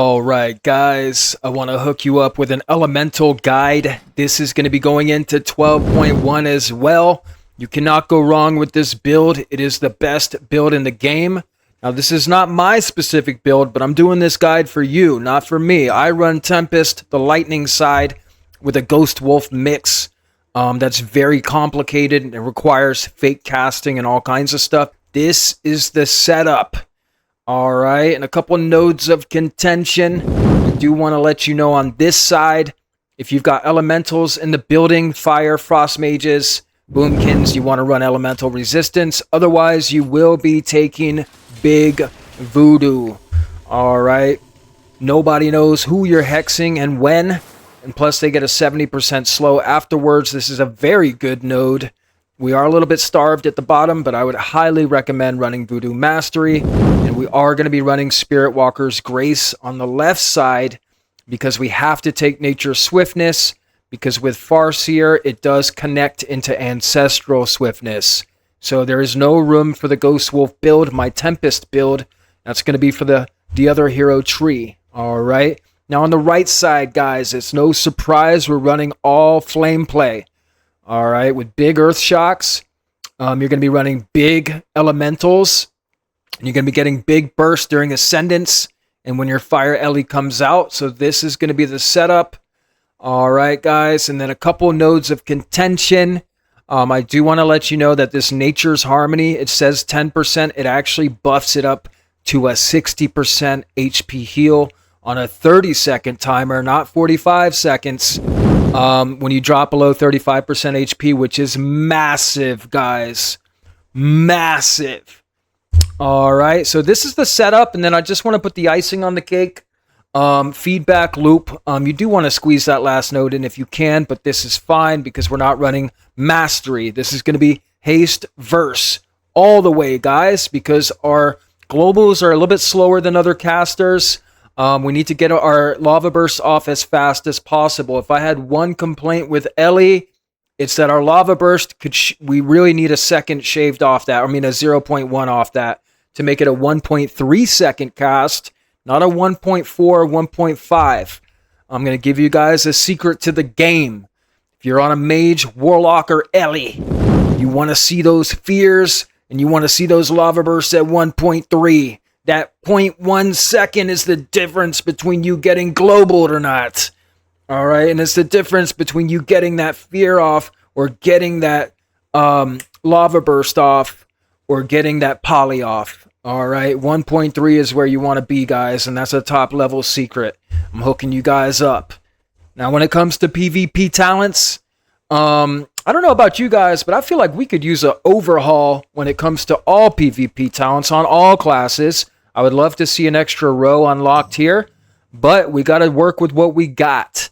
Alright guys, I want to hook you up with an elemental guide. This is going to be going into 12.1 as well. You cannot go wrong with this build. It is the best build in the game. Now this is not my specific build, but I'm doing this guide for you, not for me. I run Tempest, the lightning side, with a Ghost Wolf mix. That's very complicated and it requires fake casting and all kinds of stuff. This is the setup. Alright, and a couple nodes of contention. I do want to let you know on this side, if you've got elementals in the building, fire, frost mages, boomkins, you want to run elemental resistance. Otherwise, you will be taking big voodoo. Alright, nobody knows who you're hexing and when. And plus, they get a 70% slow afterwards. This is a very good node. We are a little bit starved at the bottom, but I would highly recommend running Voodoo Mastery. And we are going to be running Spirit Walker's Grace on the left side because we have to take Nature's Swiftness, because with Farseer, it does connect into Ancestral Swiftness. So there is no room for the Ghost Wolf build, my Tempest build. That's going to be for the other hero tree. All right. Now on the right side, guys, it's no surprise we're running all Flame Play. All right, with big earth shocks, you're going to be running big elementals, and you're going to be getting big bursts during ascendance, and when your fire Ellie comes out. So this is going to be the setup. All right, guys, and then a couple nodes of contention. I do want to let you know that this Nature's Harmony, it says 10%. It actually buffs it up to a 60% HP heal on a 30-second timer, not 45 seconds. When you drop below 35% HP, which is massive, guys. Massive. All right, so this is the setup, and then I just want to put the icing on the cake. Feedback loop. You do want to squeeze that last node in if you can, but this is fine because we're not running Mastery. This is going to be Haste Verse all the way, guys, because our globals are a little bit slower than other casters. We need to get our lava bursts off as fast as possible. If I had one complaint with Ellie, it's that our lava burst we really need a second shaved off that. I mean, a 0.1 off that to make it a 1.3 second cast, not a 1.4 or 1.5. I'm going to give you guys a secret to the game. If you're on a mage, warlock, or Ellie, you want to see those fears and you want to see those lava bursts at 1.3. That 0.1 second is the difference between you getting globaled or not. All right, and it's the difference between you getting that fear off or getting that lava burst off or getting that poly off. All right, 1.3 is where you want to be, guys, and that's a top level secret. I'm hooking you guys up. Now, when it comes to PvP talents, I don't know about you guys, but I feel like we could use an overhaul when it comes to all PvP talents on all classes. I would love to see an extra row unlocked here, but we got to work with what we got.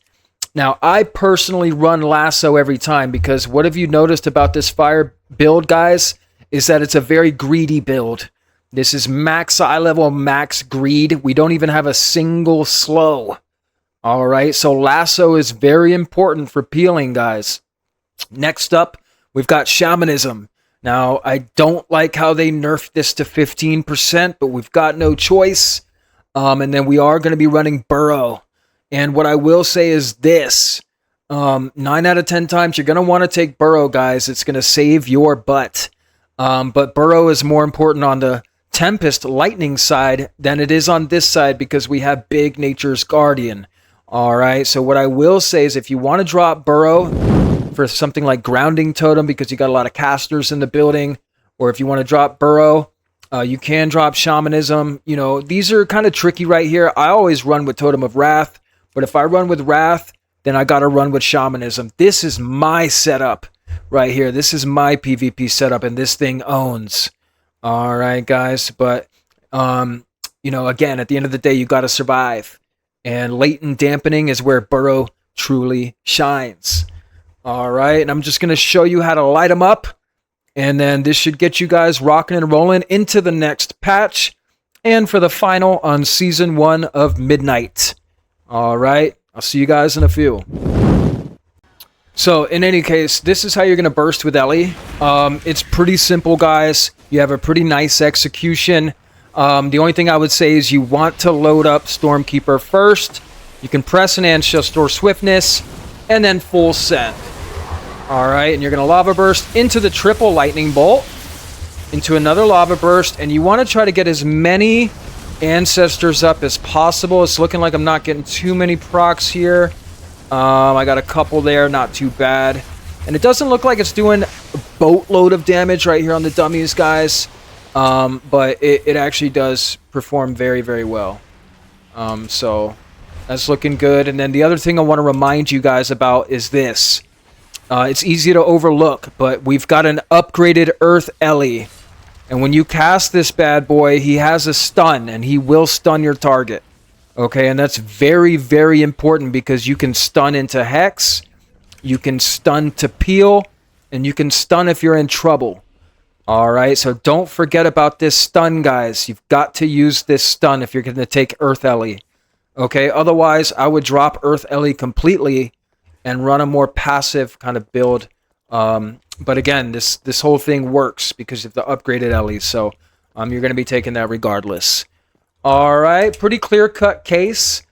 Now, I personally run Lasso every time because what have you noticed about this fire build, guys, is that it's a very greedy build. This is max eye level, max greed. We don't even have a single slow. All right, so Lasso is very important for peeling, guys. Next up, we've got Shamanism. Now, I don't like how they nerfed this to 15%, but we've got no choice. And then we are going to be running Burrow. And what I will say is this. 9 out of 10 times, you're going to want to take Burrow, guys. It's going to save your butt. But Burrow is more important on the Tempest Lightning side than it is on this side because we have big Nature's Guardian. All right, so what I will say is if you want to drop Burrow for something like Grounding Totem because you got a lot of casters in the building, or if you want to drop Burrow, you can drop Shamanism. You know, these are kind of tricky right here. I always run with Totem of Wrath, but if I run with Wrath, then I got to run with Shamanism. This is my setup right here. This is my PvP setup, and this thing owns. All right, guys, but, you know, again, at the end of the day, you got to survive. And latent dampening is where Burrow truly shines. All right, and I'm just going to show you how to light them up. And then this should get you guys rocking and rolling into the next patch. And for the final on Season 1 of Midnight. All right, I'll see you guys in a few. So, in any case, this is how you're going to burst with Ellie. It's pretty simple, guys. You have a pretty nice execution. The only thing I would say is you want to load up Stormkeeper first. You can press an Ancestor Swiftness, and then full send. Alright, and you're going to Lava Burst into the triple Lightning Bolt, into another Lava Burst, and you want to try to get as many Ancestors up as possible. It's looking like I'm not getting too many procs here. I got a couple there, not too bad. And it doesn't look like it's doing a boatload of damage right here on the dummies, guys. But it actually does perform very, very well. So that's looking good. And then the other thing I want to remind you guys about is this. It's easy to overlook, but we've got an upgraded Earth Ellie. And when you cast this bad boy, he has a stun, and he will stun your target. Okay, and that's very, very important because you can stun into Hex, you can stun to Peel, and you can stun if you're in trouble. Alright, so don't forget about this stun, guys. You've got to use this stun if you're going to take Earth Ellie. Okay, otherwise, I would drop Earth Ellie completely and run a more passive kind of build. But again, this whole thing works because of the upgraded Ellie, so you're going to be taking that regardless. Alright, pretty clear-cut case.